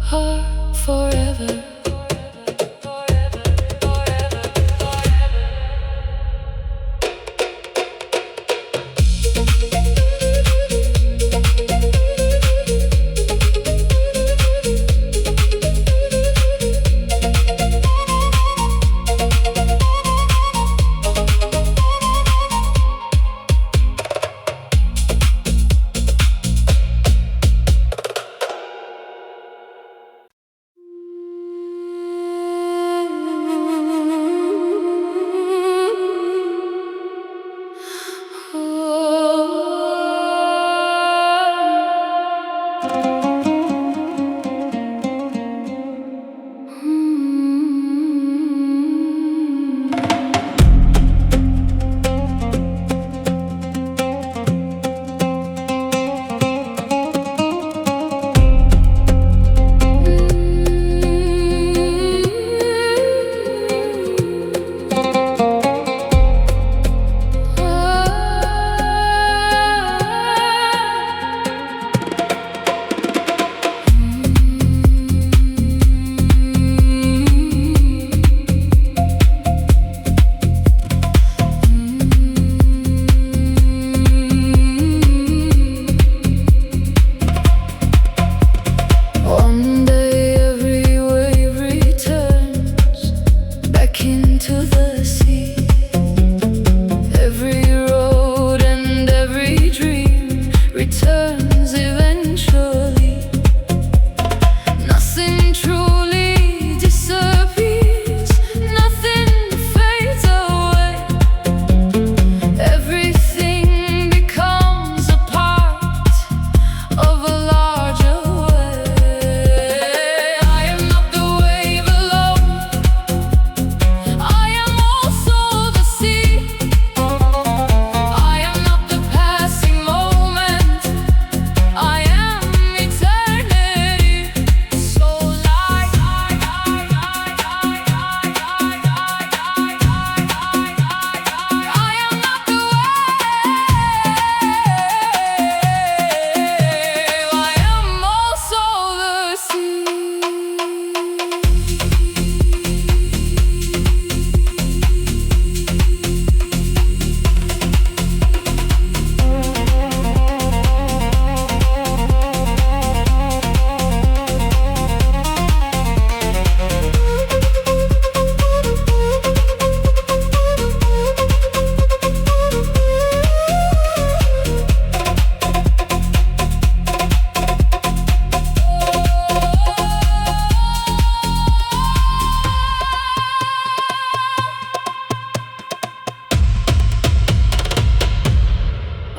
heart forever.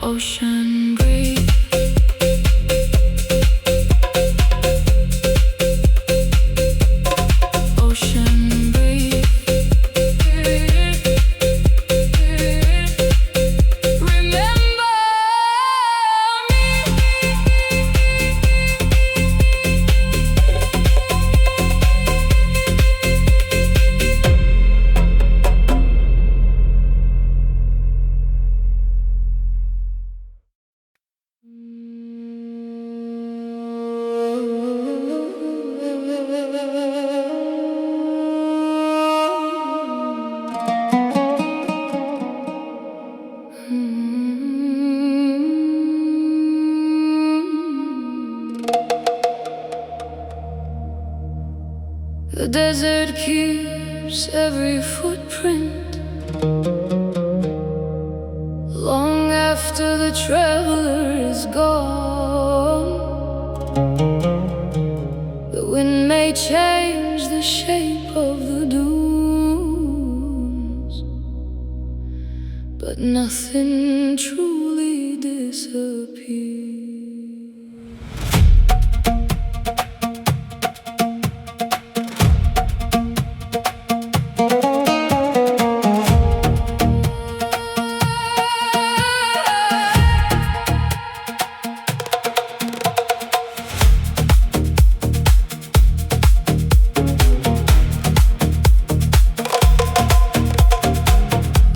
Ocean breeze. Ocean breeze. Remember the desert keeps every footprint long after the traveler is gone. The wind may change the shape of the dunes, but nothing truly disappears.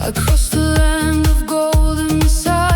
Across the land of golden sand,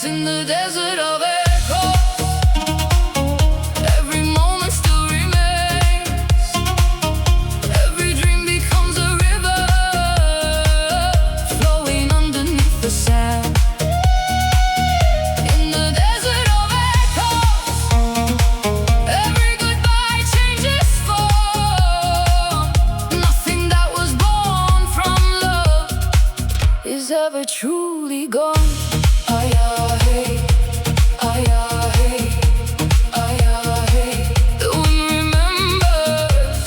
in the desert of echoes. Every moment still remains. Every dream becomes a river flowing underneath the sand. In the desert of echoes, every goodbye changes form. Nothing that was born from love is ever truly gone. The wind remembers.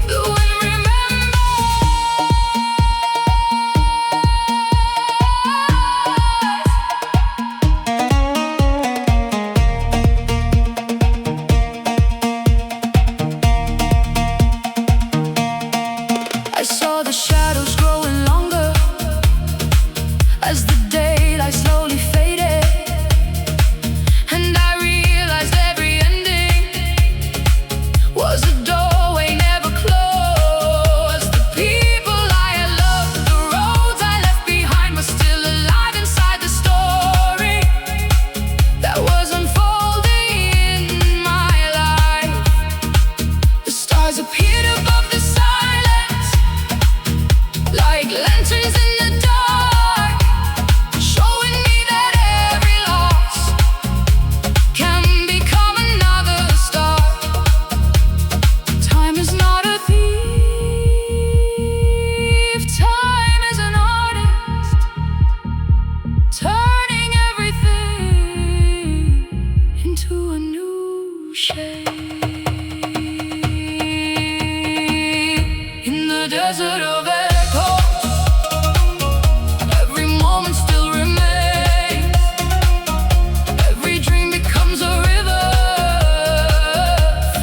The wind remembers. I saw the shadows growing longer as the daylight slowly faded, and I realized every ending was a doorway never closed. The people I had loved, the roads I left behind were still alive inside the story that was unfolding in my life. The stars appeared above the silence like lanterns in the dark, showing me that every loss can become another start. Time is not a thief, time is an artist, turning everything into a new shape. In the desert of echoes, every moment still remains. Every dream becomes a river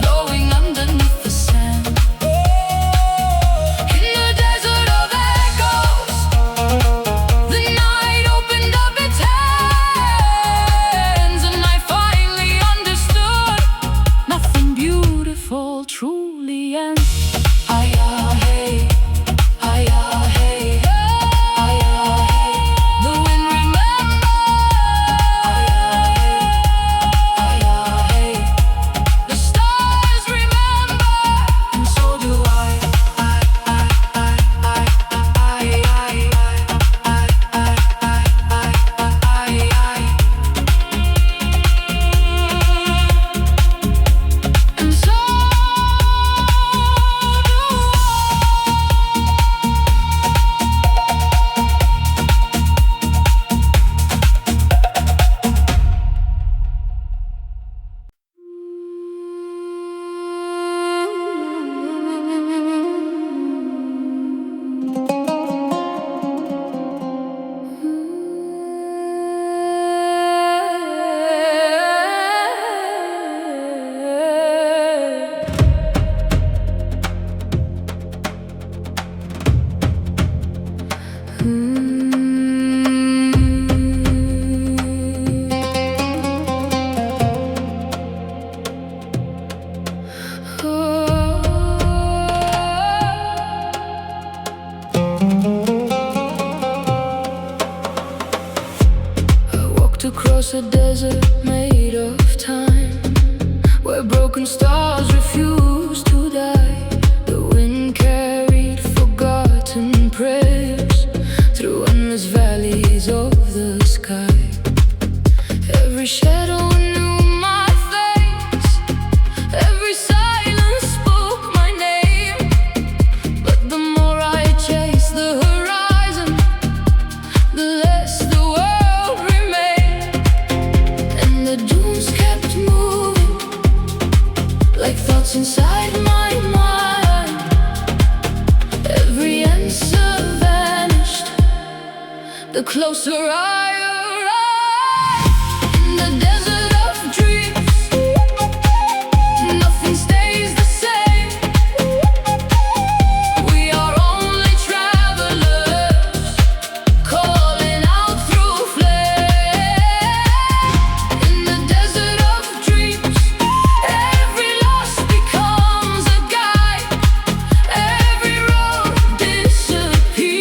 flowing underneath the sand. In the desert of echoes, the night opened up its hands, and I finally understood nothing beautiful truly ends. The wind remembers. The stars remember, and so do I. And so across a desert made of time, where broken stars refuse to die. The wind carried forgotten prayers through endless valleys of the sky. Every shadow knew my face, every silence spoke my name. But the more I chased the horizon, the less the world remained. And the dunes kept moving like thoughts inside my mind. Every answer vanished the closer I arrived. In the desert of dreams, nothing stays the same. We are only travelers calling out through flames. In the desert of dreams, every loss becomes a guide. Every road disappears.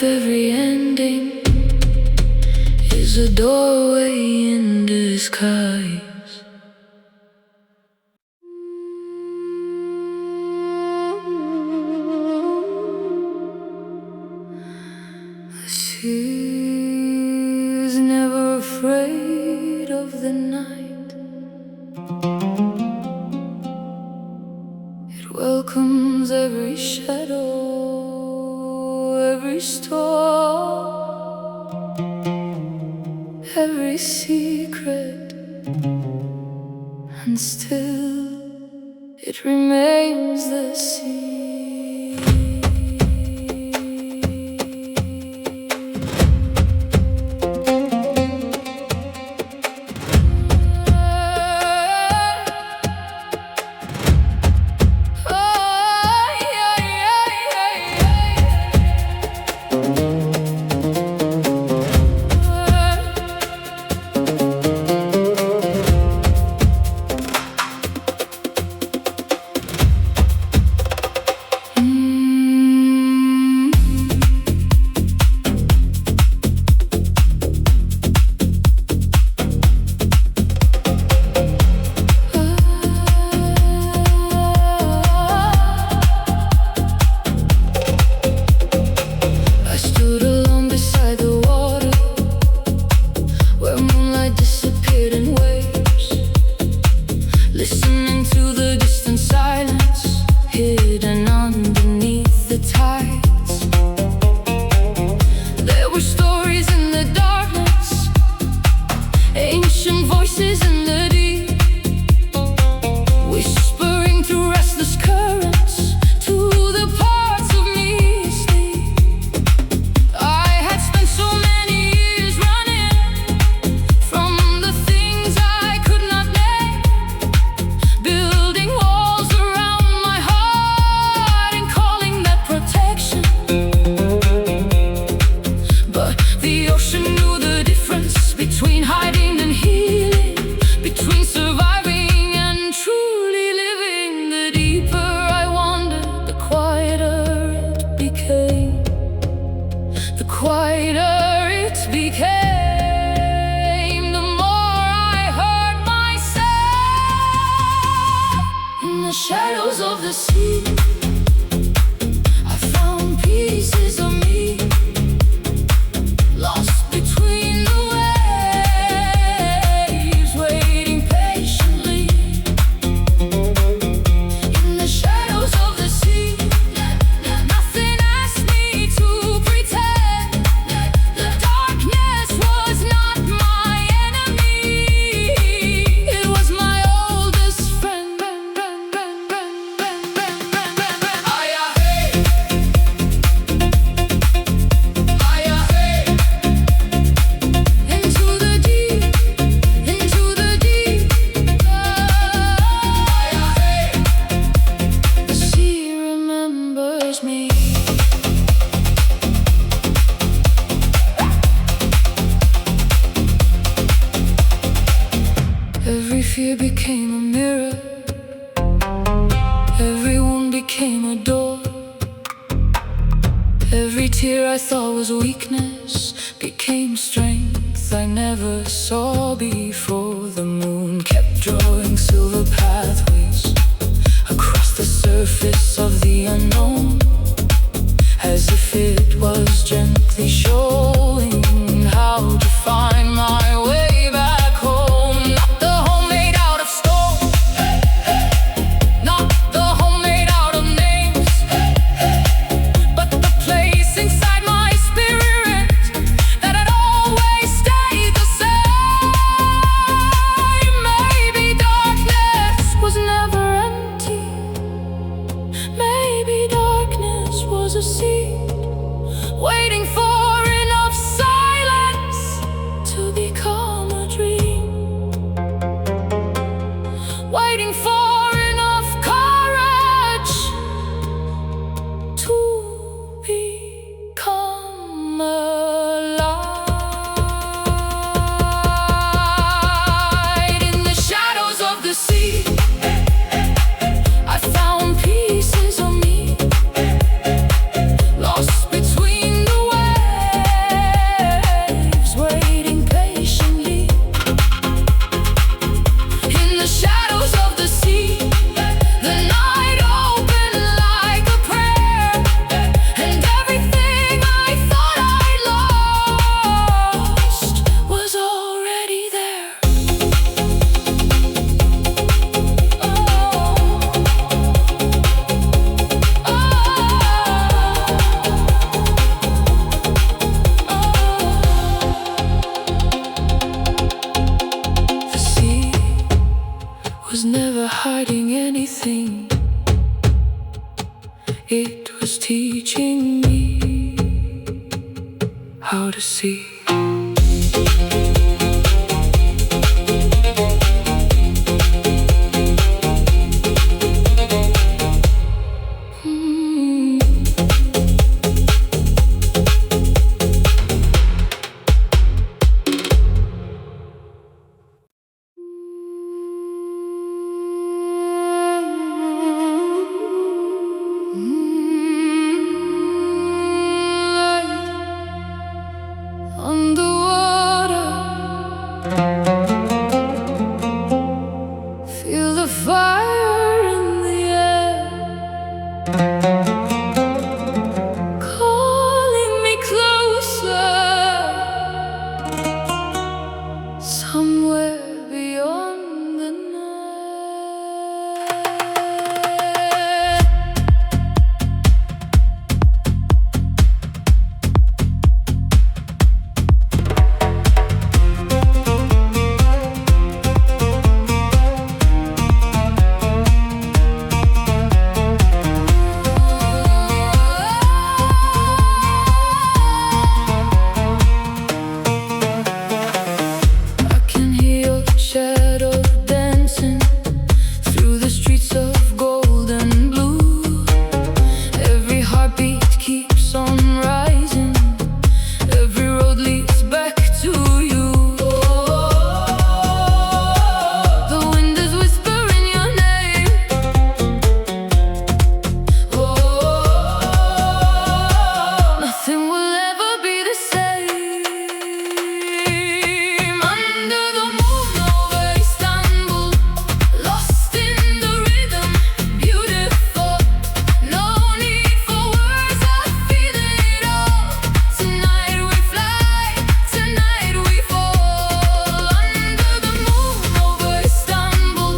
every ending is a doorway in disguise. The sea is never afraid of the night. It welcomes every shadow, every storm, every secret, and still it remains the sea. Listening to the distant silence, hidden underneath the tides. There were stories in the darkness, ancient voices in the deep, whispering through restless currents to the parts of me asleep. I had spent so many years running from the things I could not name, building walls around my heart and calling that protection. But the ocean knew the difference between hiding and healing, between surviving and truly living. The deeper I wandered, the quieter it became. The quieter it became, the more I heard myself. In the shadows of the sea, I found pieces of me, lost between the waves, waiting patiently. In the shadows of the sea, nothing asked me to pretend. The darkness was not my enemy, it was my oldest friend. Into the deep, into the deep. The sea remembers me. Every fear became a mirror, every wound became a door. Every tear I thought was weakness became strength I never saw before. The moon kept drawing silver pathways across the surface of the unknown, as if it was gently showing how to find my way back home. Not the home made out of stone, not the home made out of names, but the place inside my spirit that had always stayed the same. Maybe darkness was never empty, maybe darkness was a seed waiting for enough silence to become a dream, waiting for enough courage to become alive. In the shadows of the sea, I found pieces of me, was teaching me how to see. Feel the fire in the air, calling me closer, somewhere beyond the night. Shadow dancing through the streets of gold and blue. Every heartbeat keeps on rising. Every road leads back to you. The wind is whispering your name. Nothing will ever be the same. Under the moon over Istanbul, lost in the rhythm, beautiful. No need for words, I feel it all. Tonight we fly, tonight we fall. Under the moon over Istanbul,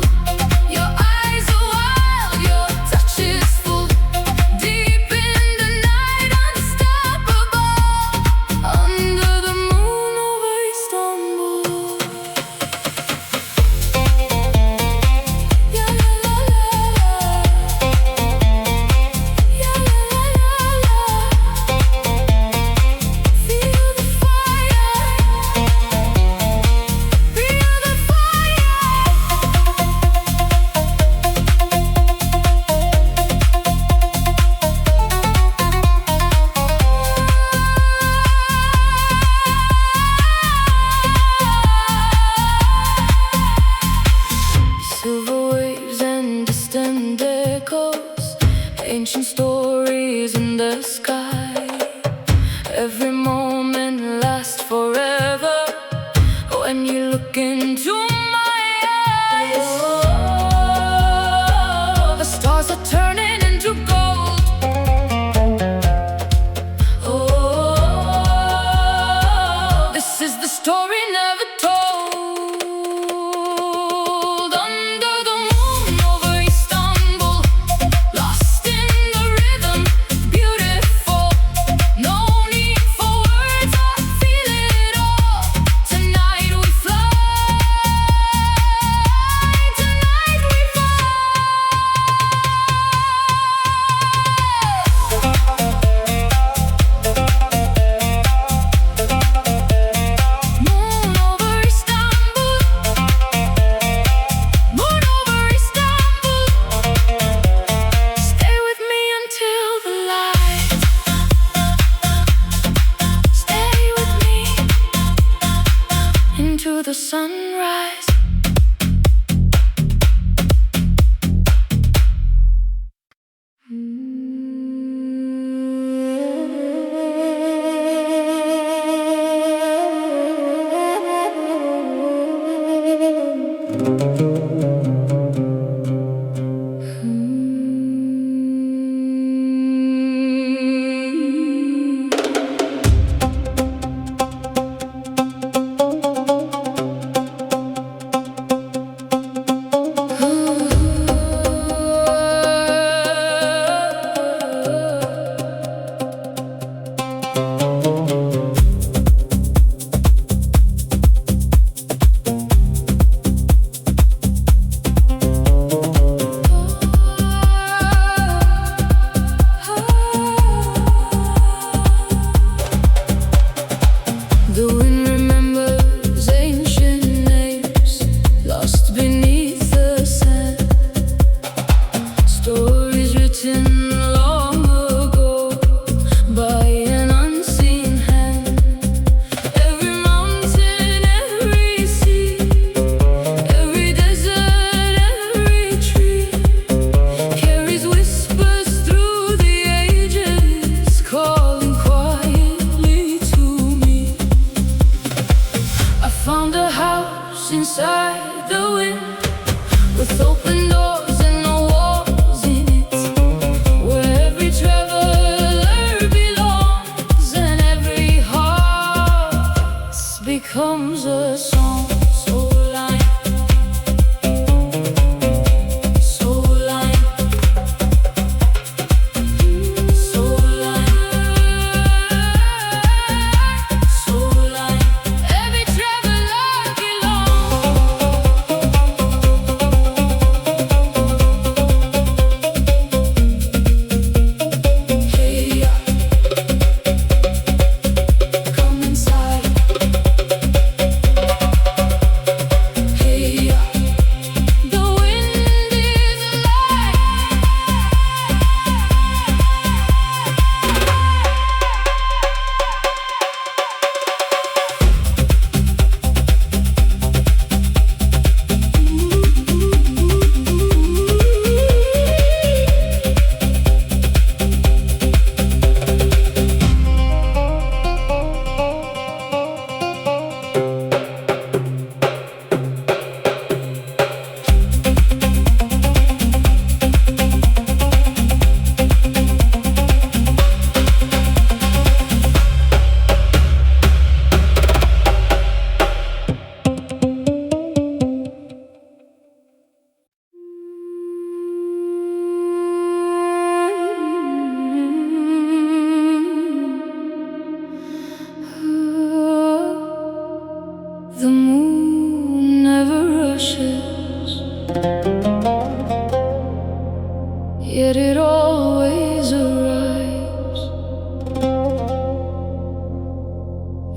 your eyes are wild, your touch is full. Deep in the night, unstoppable. Under the moon over Istanbul. Yeah, la, la, la, la. Yeah, la, la, la, la. Feel the fire. Feel the fire. Silver waves and distant echoes, ancient stories in the sky. Every moment lasts forever when you look into my eyes. The stars are turning into gold. This is the story never told. Under the moon over Istanbul, lost in the rhythm, beautiful.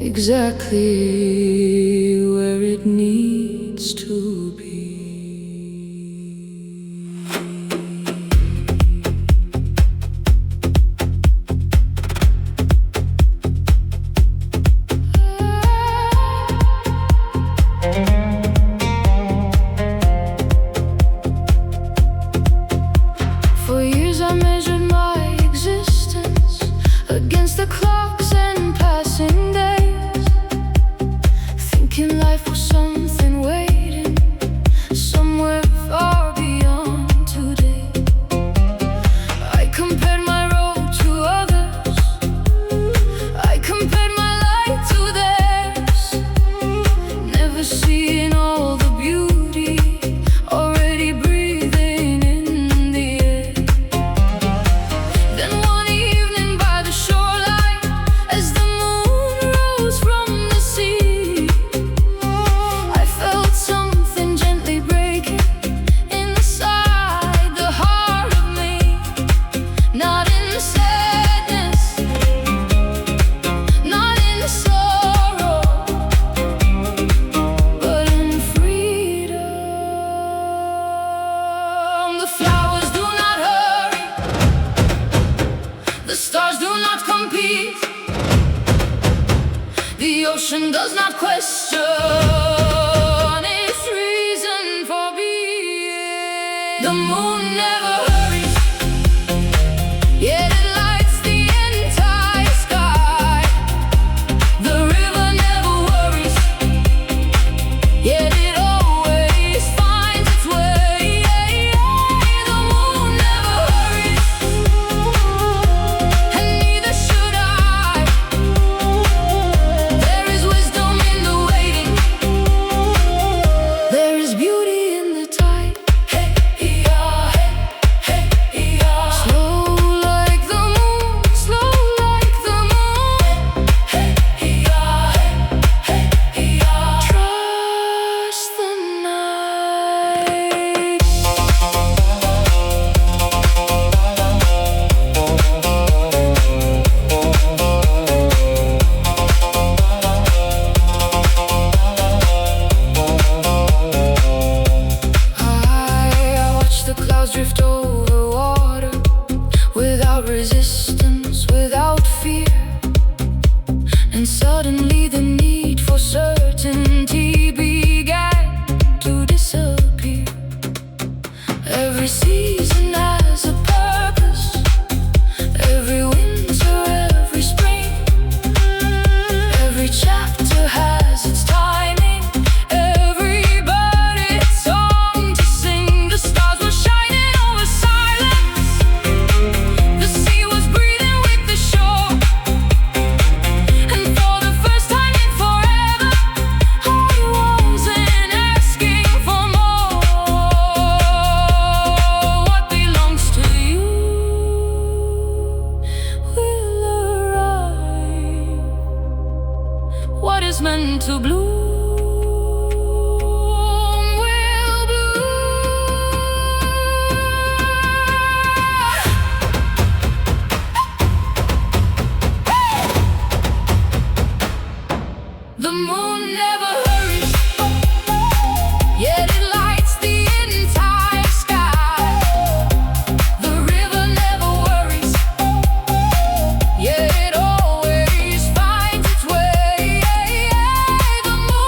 exactly where it needs to be. For years I measured my existence against the clocks and passing days, thinking life was something waiting somewhere far beyond today. I compared my road to others, I compared my life to theirs, never seeing all the beauty already breathing in the air. Then one evening by the shoreline, as the moon rose from the sea, I felt something gently breaking inside the heart of me. Not in sadness, not in sorrow, but in freedom. The flowers do not hurry, the stars do not compete, the ocean does not question its reason for being. The moon never hurries, yet it lights the entire sky. The river never worries, yet it always finds its way. The moon never hurries, and neither should I. There is wisdom in the waiting, there is beauty in the tide. Hey, yeah, hey, hey, yeah. Slow like the moon, slow like the moon. Hey, yeah, hey, yeah. Trust the night. I watch the clouds drift over water, without resistance, without fear. And suddenly the need for certainty began to disappear. Every season has a purpose, every winter, every spring, every chapter has its timing, everybody its song to sing. The stars were shining over silence, the sea was breathing with the shore, and for the first time in forever, I wasn't asking for more. What belongs to you will arrive. What is meant to bloom will bloom. The moon never hurries, yet it lights the entire sky. The river never worries, yet it always finds its way. The moon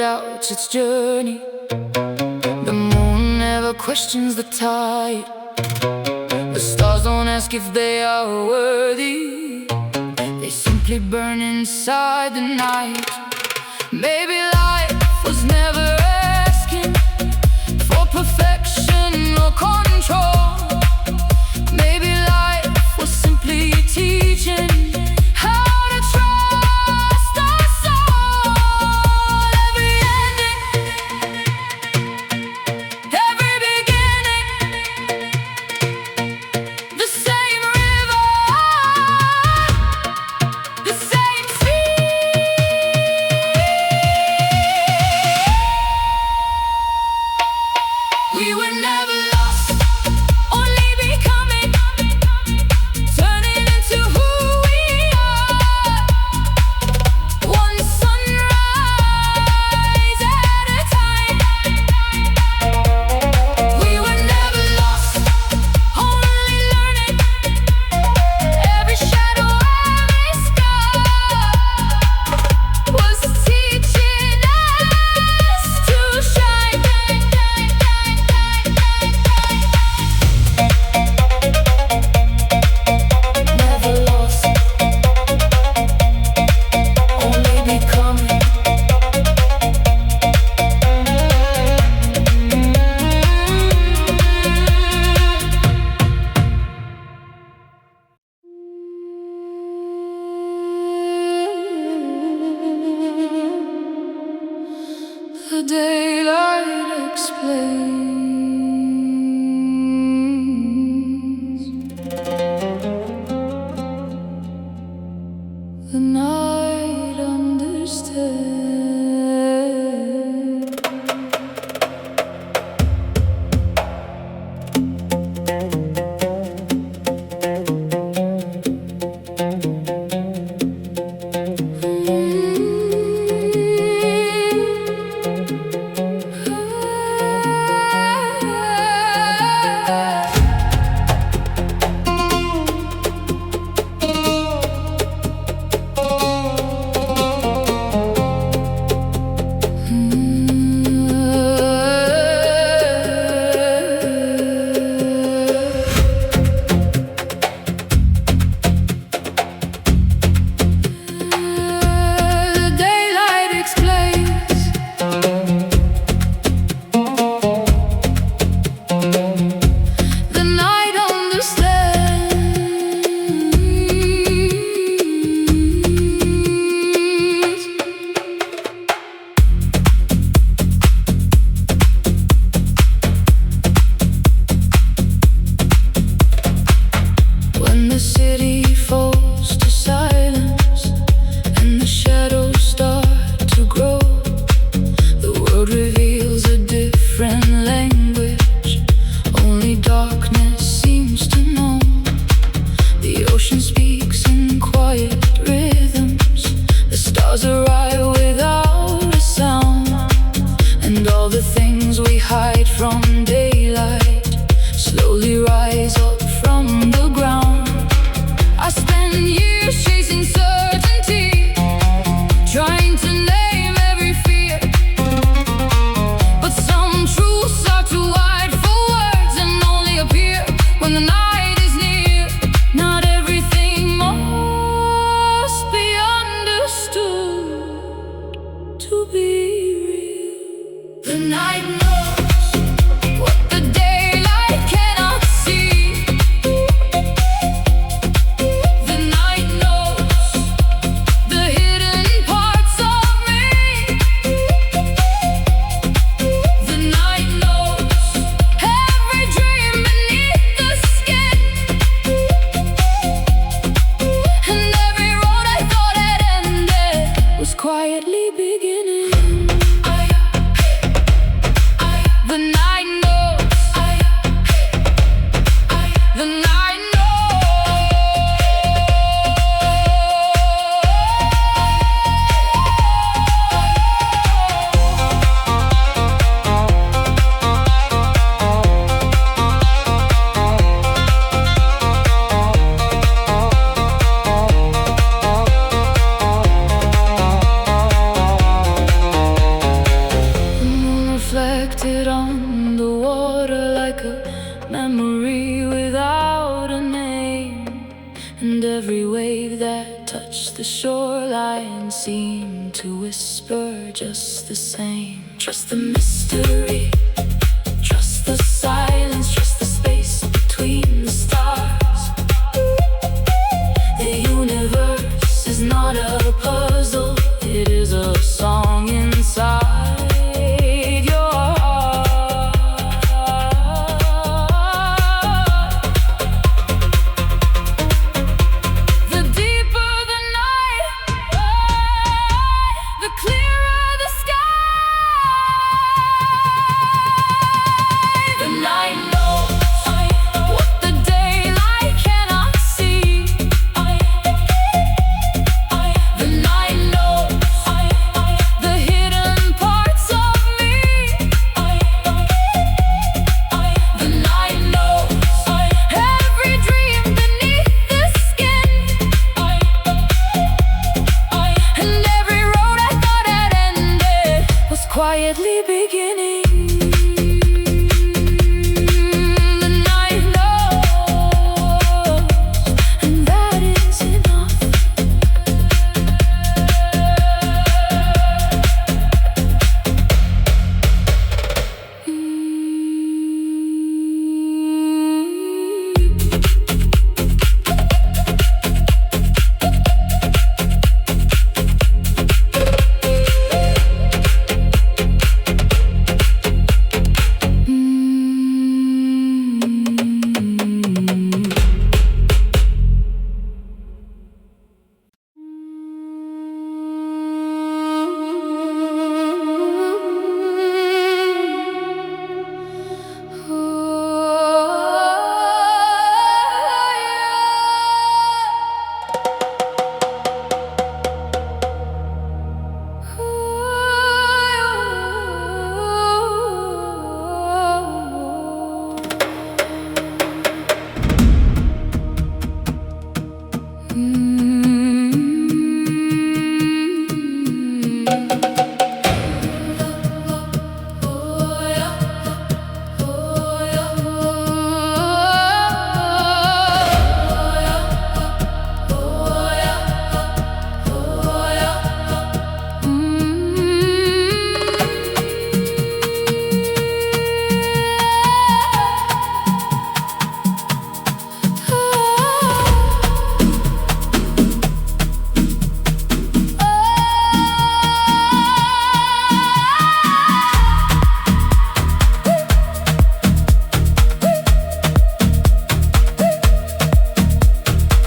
out its journey. The moon never questions the tide. The stars don't ask if they are worthy. They simply burn inside the night. Maybe life was never asking for perfection or control. Maybe life was simply teaching how to trust our soul. Every ending, every beginning, the same river, the same sea. We were never lost, only becoming, turning into who we are. One sunrise at a time. We were never lost, only learning. Every shadow, every scar was teaching us to shine. Never lost, only becoming. The daylight explains. The night understands. The daylight explains. The night understands. When the city falls to silence and the shadows start to grow, the world reveals a different language only darkness seems to know. The ocean speaks in quiet rhythms. The stars arrive without a sound, and all the things we hide from daylight slowly rise up from the ground. I spend years chasing certainty, trying to name every fear. But some truths are too wide for words and only appear when the night is near. Not everything must be understood to be real. The night knows what the daylight cannot see. The night knows the hidden parts of me. The night knows every dream beneath the skin, and every road I thought had ended was quietly beginning. The shoreline seemed to whisper just the same. Trust the mystery, trust the silence, trust the space between the stars. The universe is not a puzzle, it is a song inside your heart. The deeper the night, the clearer the sky. The night knows what the daylight cannot see. The night knows the hidden parts of me. The night knows every dream beneath the skin, and every road I thought had ended was quietly beginning. The night knows, and that is enough.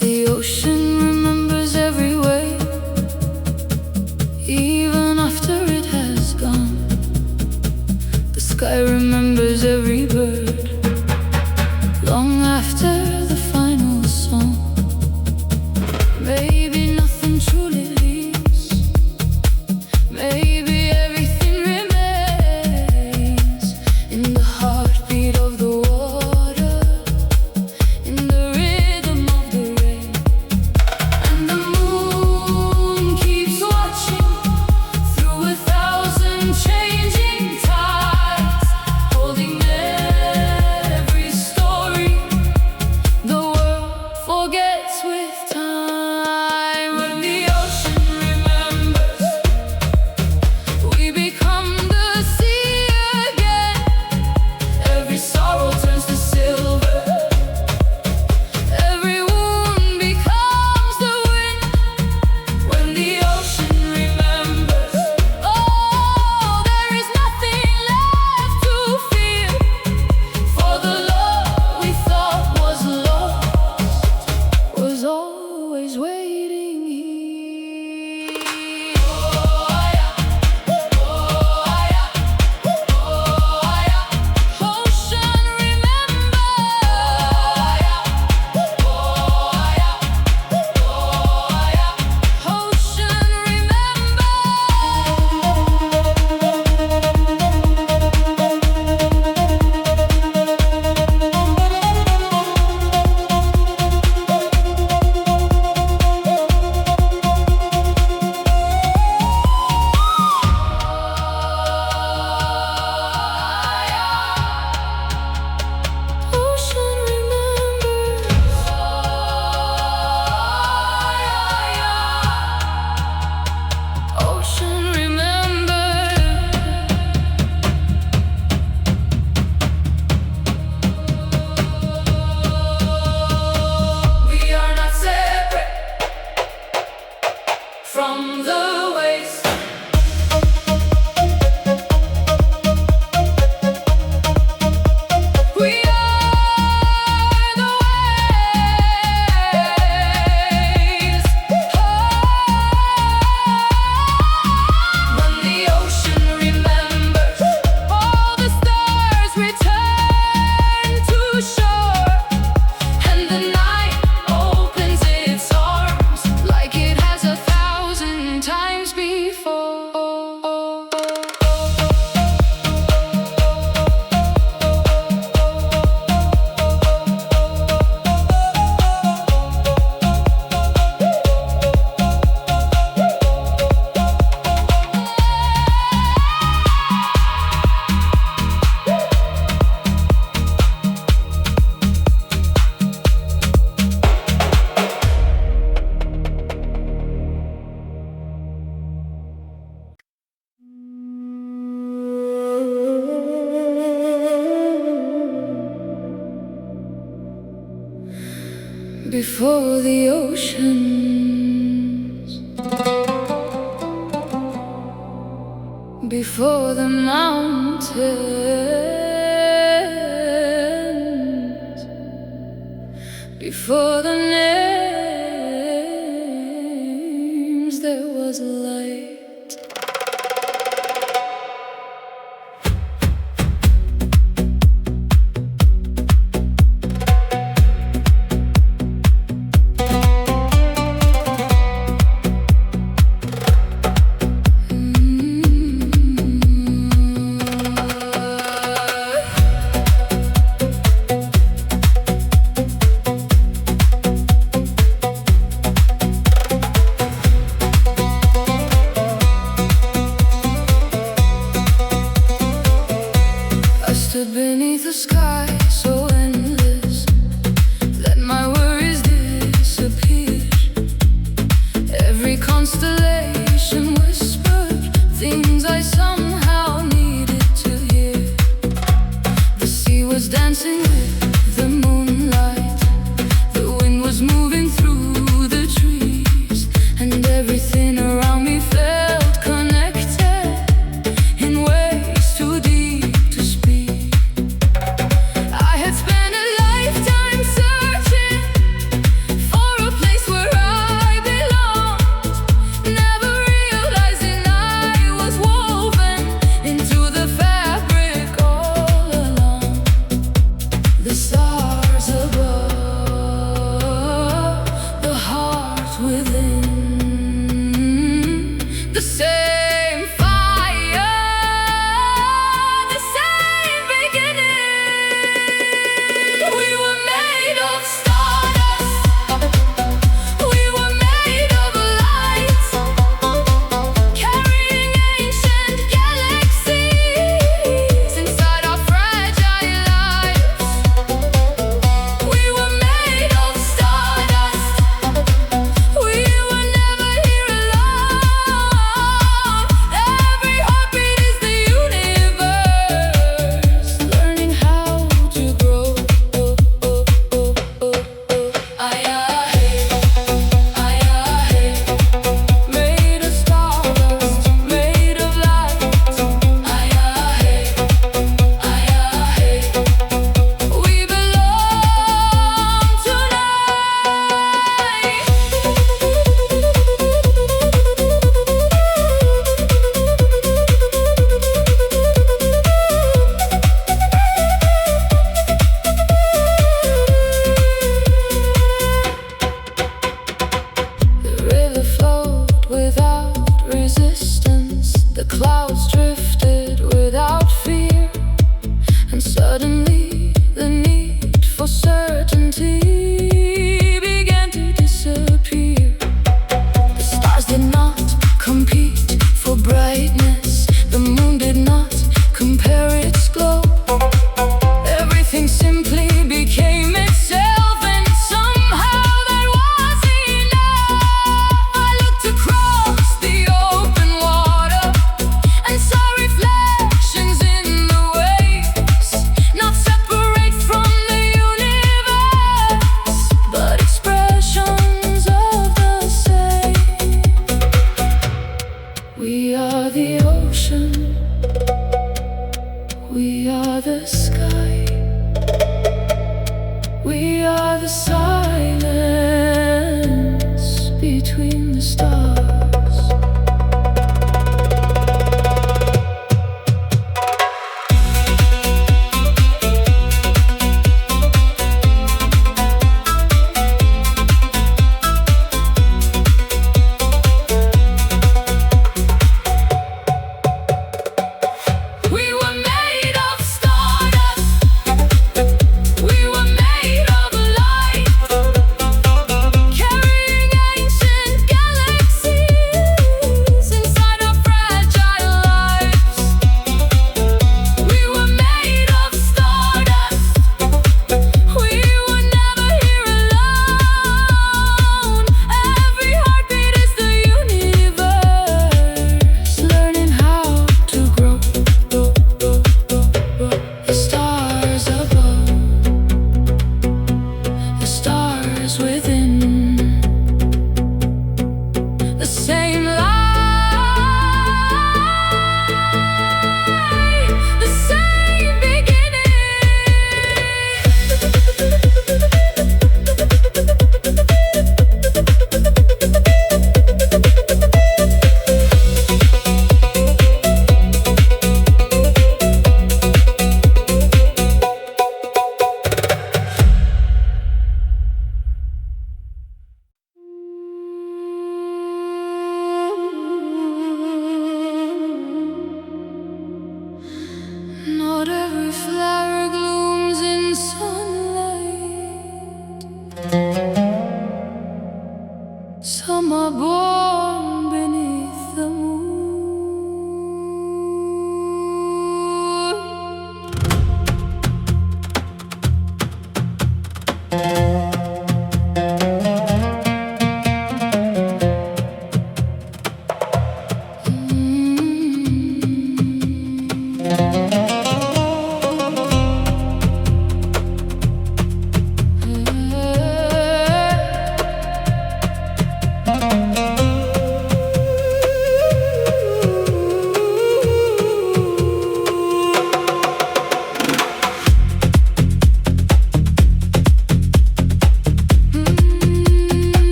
The ocean remembers every wave, even after it has gone. The sky remembers every bird, long after the final song. Maybe nothing truly leaves, maybe everything remains in the heartbeat of the water, in the rhythm of the rain. And the moon keeps watching through 1,000 changing tides, holding every story the world forgets with time. When the ocean remembers, we become the sea again. Every sorrow turns to silver, every wound becomes the wind. When the ocean remembers, oh, there before the oceans, before the mountains, before the names, there was light. Beneath the sky so endless, let my worries disappear. Every constellation whispered things I somehow needed to hear. The sea was dancing with the moonlight, the wind was moving through the trees, and everything around me felt connected in ways too deep to speak. The same fire, the same beginning. We were made of stardust, we were made of light, carrying ancient galaxies inside our fragile lives. We were made of stardust, we were never here alone. Every heartbeat is the universe, learning how to grow. Made of stardust, made of light. We belong tonight. The river flowed without resistance, the clouds drifted without fear, and suddenly the need for certainty began to disappear. The stars did not compete for brightness, the moon did not compare its glow. Everything simply became itself, and somehow that was enough. I looked across the open water and saw reflections in the waves, not separate from the universe, but expressions of the same. We are the ocean, we are the sky, we are the silence between the stars. We were made of stardust, we were made of light,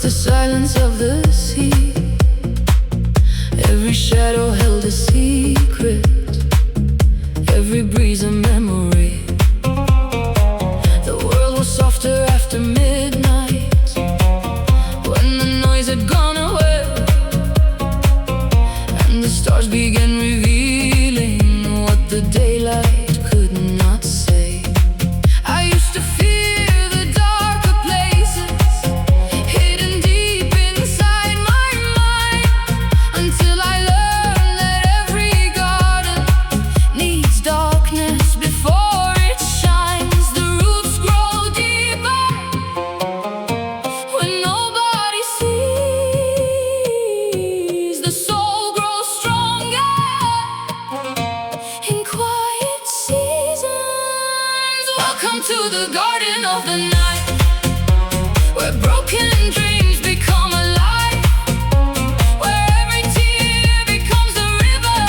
The silence of the sea, every shadow held a secret, every breeze a memory. The world was softer after midnight, when the noise had gone away, and the stars began revealing what the daylight could not say. I used to fear the darker places, until I learned that every garden needs darkness before it shines. The roots grow deeper when nobody sees. The soul grows stronger in quiet seasons. Welcome to the garden of the night, where broken dreams become alive, where every tear becomes a river,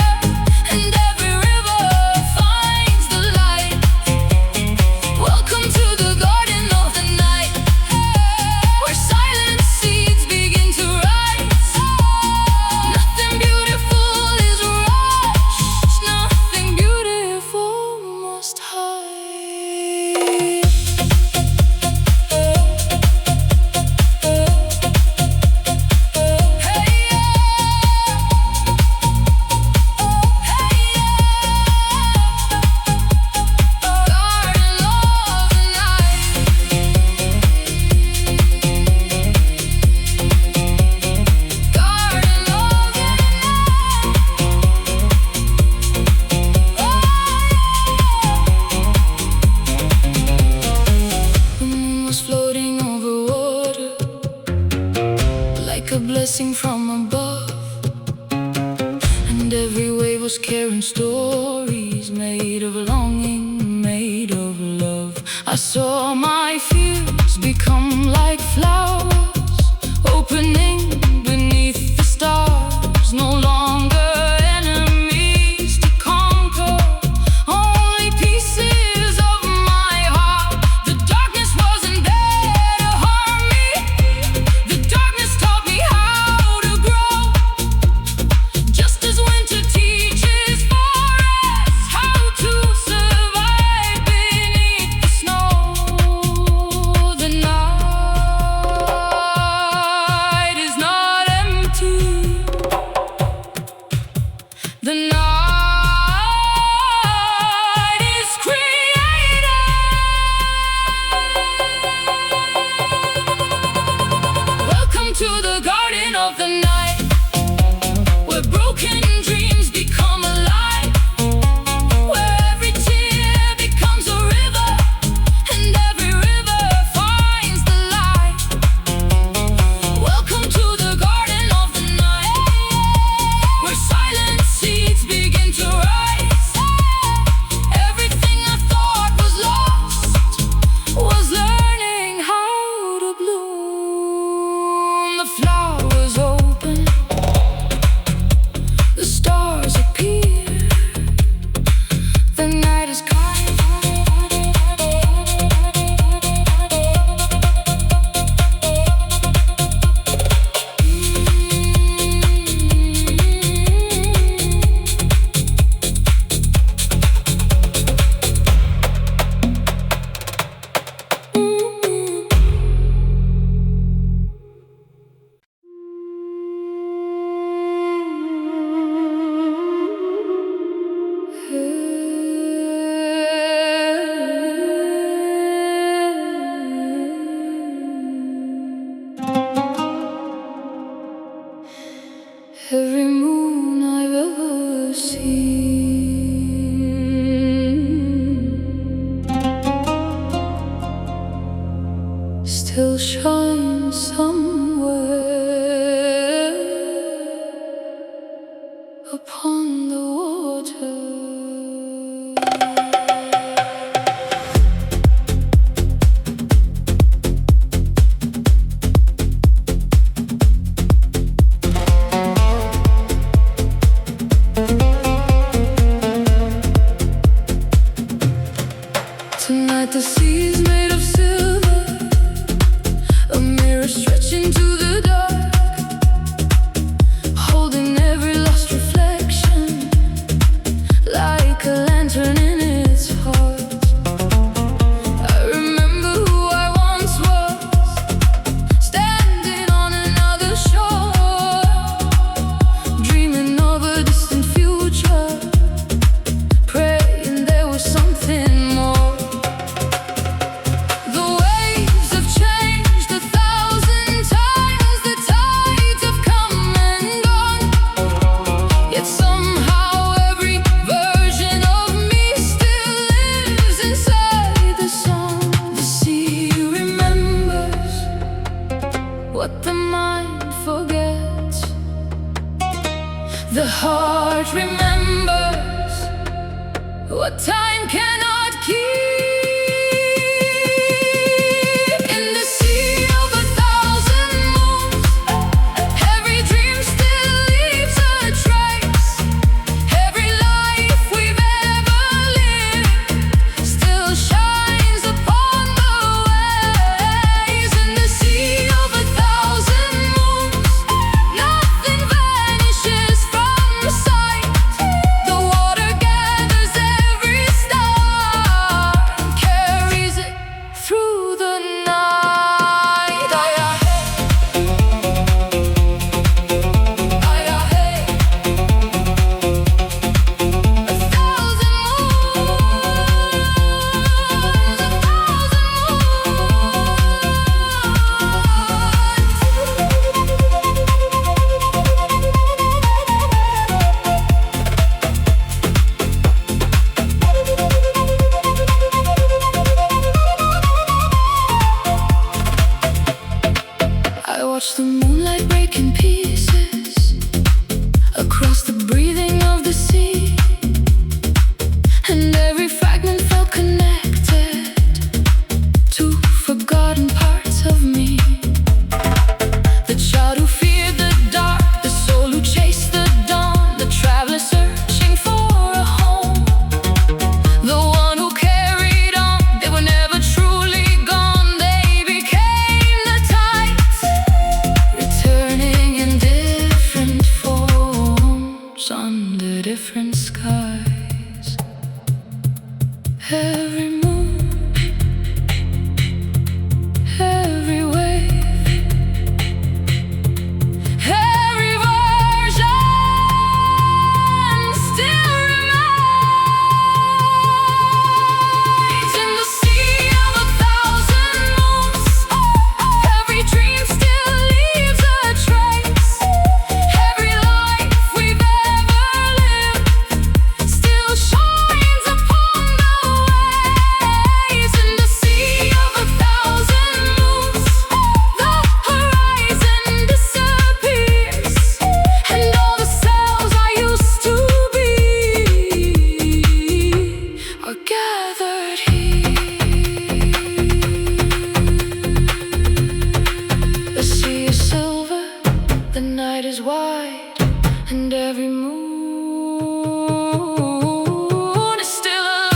and every river finds the light. Welcome to the garden of the night, where silent seeds begin to rise. Nothing beautiful is rushed, nothing beautiful must hide. Floating over water, like a blessing from above, and every wave was carrying stories made of longing, made of love. I saw my fears become like flowers, opening beneath the stars. No longer enemies to conquer, only pieces of my heart. The darkness wasn't there to harm me, the darkness taught me how to grow, just as winter teaches forests how to survive beneath the snow. The night is not empty, the night is created. Welcome to the garden of the night, where broken dreams become alive, where every tear becomes a river, and every river finds the light. Welcome to the garden of the night, where silent seeds begin to rise. Everything I thought was lost was learning how to bloom. The flowers open, the stars appear, the night is kind. every moon I've ever seen still shines somewhere upon the water. Tonight the sea's made of silver, a mirror stretching to the dark, holding every lost reflection like a lantern in its heart. I remember who I once was, standing on another shore, dreaming of a distant future, praying there was something more. What the mind forgets, the heart remembers. What time cannot keep. In the sea of 1,000 moons, every dream still leaves a trace. Every life we've ever lived still shines upon the waves. In the sea of 1,000 moons, nothing vanishes from sight. The water gathers every star and carries it through the night. Ay-ah-hey, ay-ah-hey. 1,000 I watch the moonlight break in pieces across the breathing of the sea, and every fragment felt connected to forgotten parts of me. The child who feared the dark, the soul who chased the dawn, the traveler searching for a home, the one who carried on. They were never truly gone. They became the tides, returning in different forms under different skies. Every moon, every wave, every version still remains. In the sea of 1,000 moons, every dream still leaves a trace. Every life we've ever lived still shines upon the waves. In the sea of 1,000 moons, the horizon disappears, and all the cells I used to be are gathered here. The sea is silver, the night is wide, and every moon is still alive.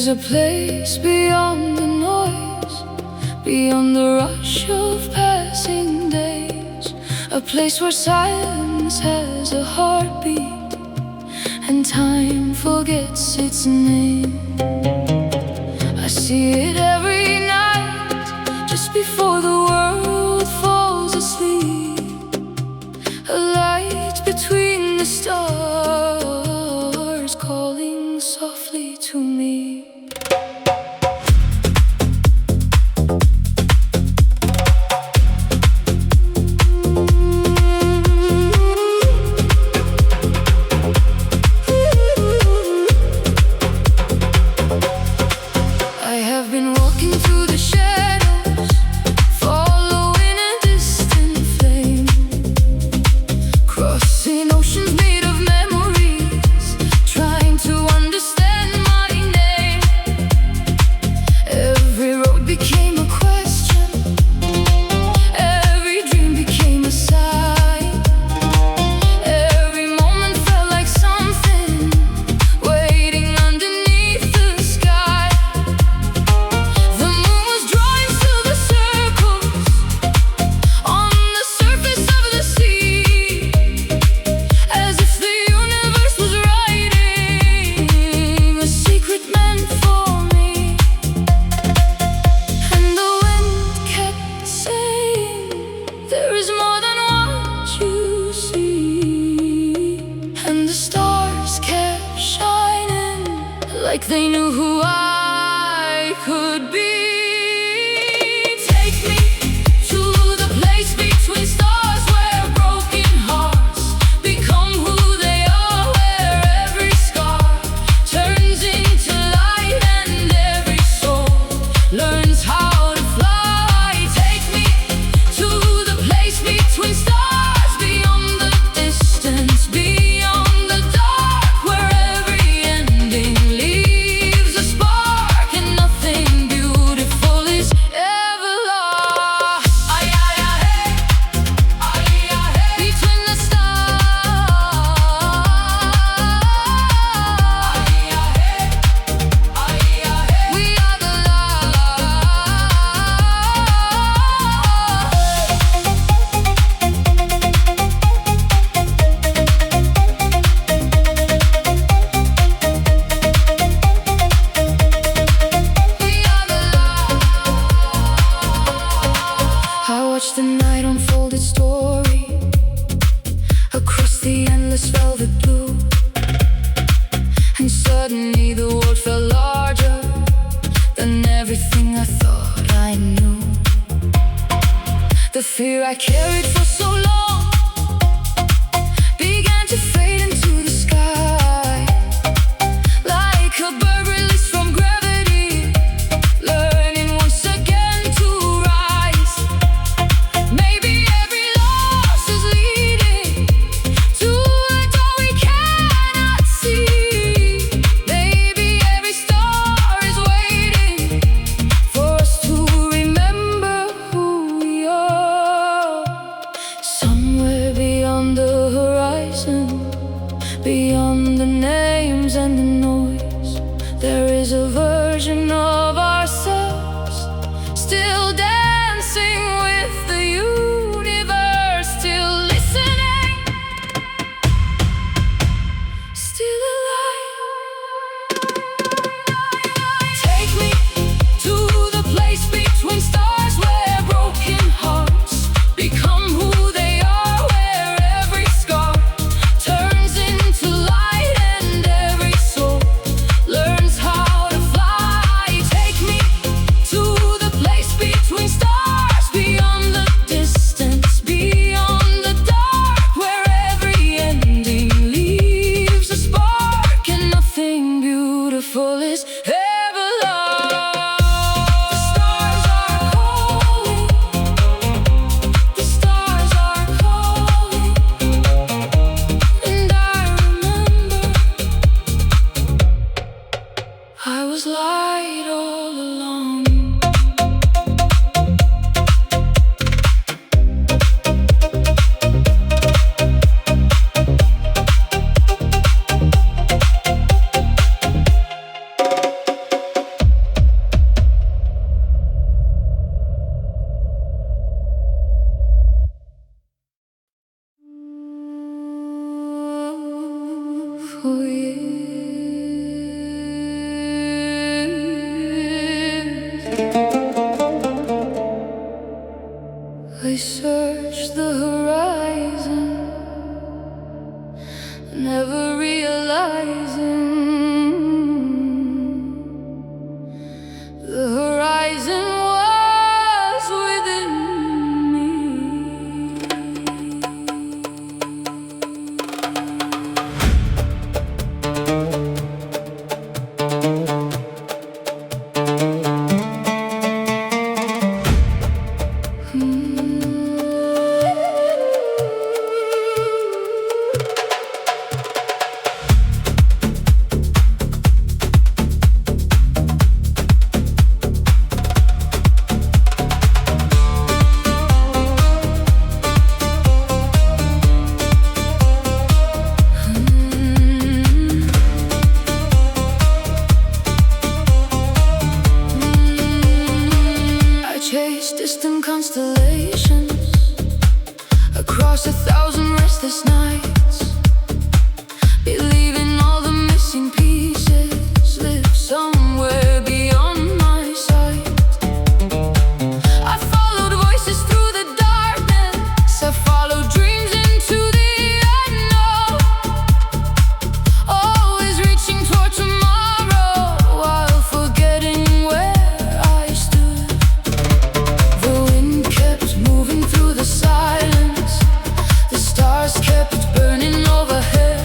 is a place beyond the noise, beyond the rush of passing days. A place where silence has a heartbeat and time forgets its name. I see it every night, just before the world falls asleep. A light between the stars, calling softly to me. I have been walking through the shadows, following a distant flame, crossing oceans made of memories, trying to understand my name. Every road became a question, every dream became a sigh. Every moment felt like something waiting underneath the sky. The moon was drawing silver circles on the surface of the sea, as if the universe was writing a secret meant for me. And the wind kept saying, there is more than what you see. And the stars kept shining, like they knew who I could be. Take me to the place between stars, where broken hearts become who they are, where every scar turns into light and every soul learns how to fly. Take me to the place between stars, beyond the distance, beyond the dark, where every ending leaves a spark and nothing beautiful is ever lost. Ay, ay, ay, hey. Ay, ay, hey. Between the stars. Ay, ay, hey. Ay, ay, hey. We are the I watched the night unfold its story across the endless velvet blue, and suddenly the world felt larger than everything I thought I knew. The fear I carried for so long began to fade into the sky, like a bird released from gravity, learning once again to rise. Maybe every loss is leading to a door we cannot see. Maybe every star is waiting for us to remember who we are. I searched the horizon, never realizing the horizon was within me. Chase distant constellations across 1,000 restless nights, believing all the missing pieces live somewhere beyond my sight. I followed voices through the darkness, I followed dreams into the unknown, always reaching toward tomorrow while forgetting where I stood. Moving through the silence, the stars kept burning overhead,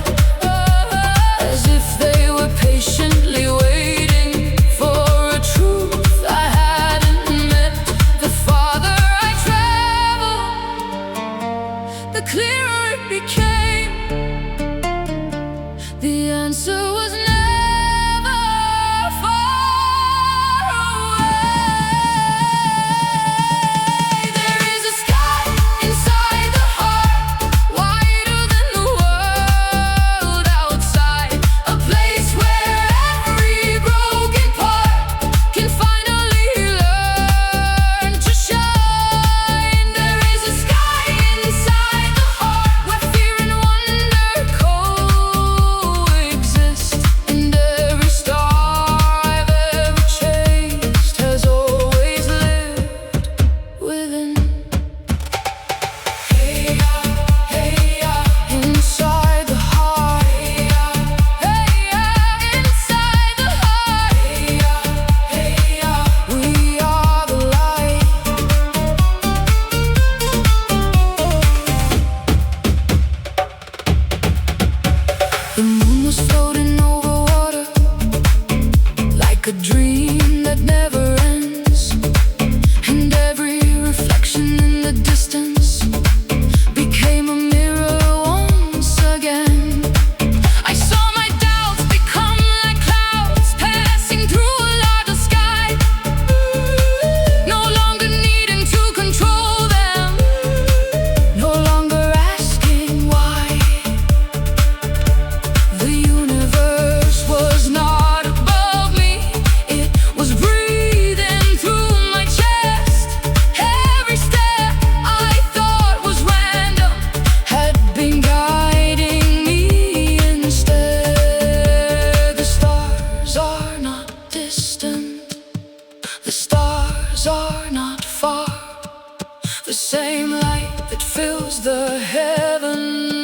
as if they were patiently waiting for a truth I hadn't met. The farther I traveled, the clearer it became. The answer was never far away. The moon was floating over water, like a dream that never ends, and every reflection in the distance became a mirror once again. I saw my doubts become like clouds passing through a larger sky, no longer needing to control them, no longer asking why. The universe was not above me, it was breathing through my chest. Every step I thought was random had been guiding me instead. The stars are not distant, the stars are not far, the same light that fills the heaven